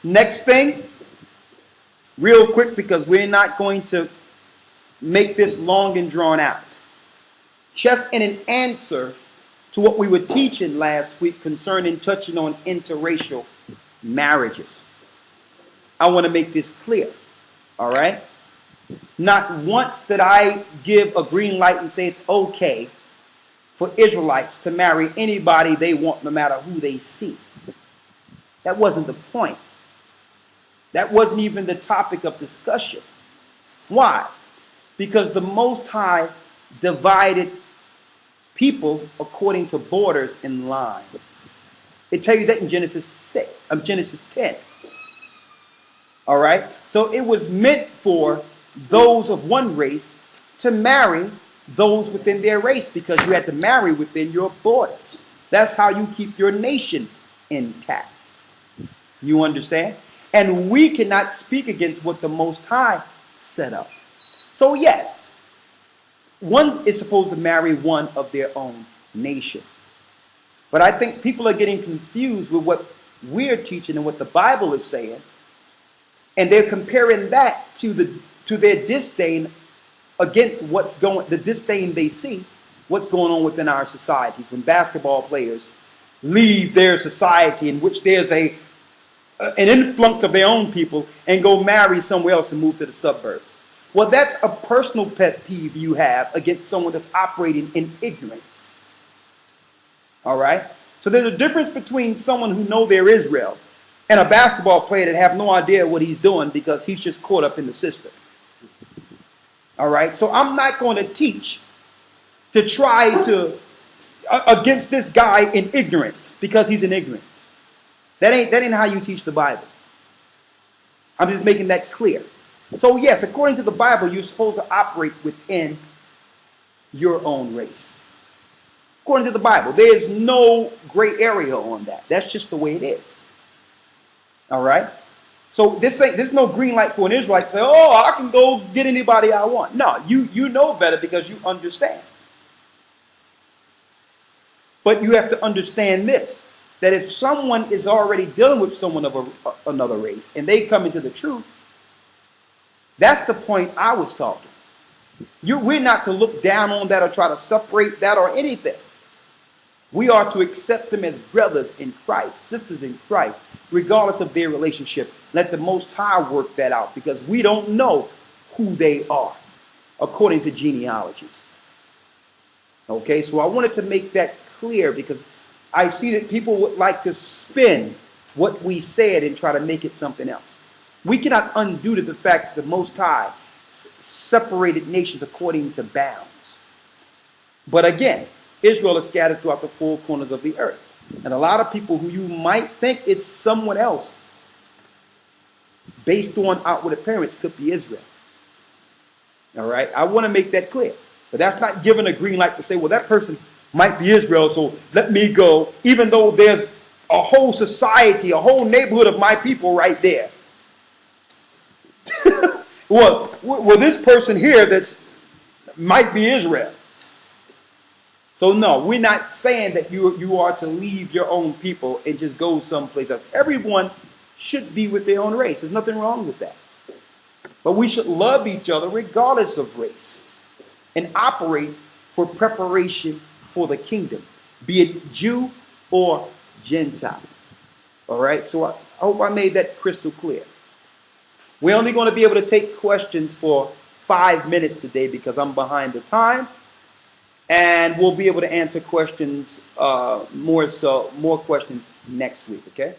Next thing, real quick, because we're not going to make this long and drawn out. Just in an answer to what we were teaching last week concerning touching on interracial marriages. I want to make this clear. All right? Not once did I give a green light and say it's okay for Israelites to marry anybody they want, no matter who they see. That wasn't the point. That wasn't even the topic of discussion. Why? Because the Most High divided people according to borders and lines. It tells you that in Genesis 10. All right? So it was meant for those of one race to marry those within their race, because you had to marry within your borders. That's how you keep your nation intact. You understand? And we cannot speak against what the Most High set up. So yes, one is supposed to marry one of their own nation. But I think people are getting confused with what we're teaching and what the Bible is saying. And they're comparing that to their disdain against the disdain they see, what's going on within our societies. When basketball players leave their society in which there's an influx of their own people and go marry somewhere else and move to the suburbs. Well, that's a personal pet peeve you have against someone that's operating in ignorance. All right? So there's a difference between someone who knows they're Israel and a basketball player that have no idea what he's doing because he's just caught up in the system. All right? So I'm not going to teach to try to against this guy in ignorance because he's in ignorance. That ain't how you teach the Bible. I'm just making that clear. So yes, according to the Bible, you're supposed to operate within your own race. According to the Bible, there's no gray area on that. That's just the way it is. All right? So there's no green light for an Israelite to say, oh, I can go get anybody I want. No, you know better because you understand. But you have to understand this, that if someone is already dealing with someone of another race and they come into the truth, that's the point I was talking. We're not to look down on that or try to separate that or anything. We are to accept them as brothers in Christ, sisters in Christ, regardless of their relationship. Let the Most High work that out because we don't know who they are according to genealogies. Okay, so I wanted to make that clear because I see that people would like to spin what we said and try to make it something else. We cannot undo the fact that the Most High separated nations according to bounds. But again, Israel is scattered throughout the four corners of the earth. And a lot of people who you might think is someone else, based on outward appearance, could be Israel. All right? I want to make that clear. But that's not giving a green light to say, well, that person might be Israel, so let me go, even though there's a whole society, a whole neighborhood of my people right there. well, this person here might be Israel. So no, we're not saying that you are to leave your own people and just go someplace else. Everyone should be with their own race. There's nothing wrong with that. But we should love each other regardless of race and operate for preparation for the kingdom, be it Jew or Gentile. All right, so I hope I made that crystal clear. We're only going to be able to take questions for 5 minutes today because I'm behind the time. And we'll be able to answer questions, more questions next week, okay?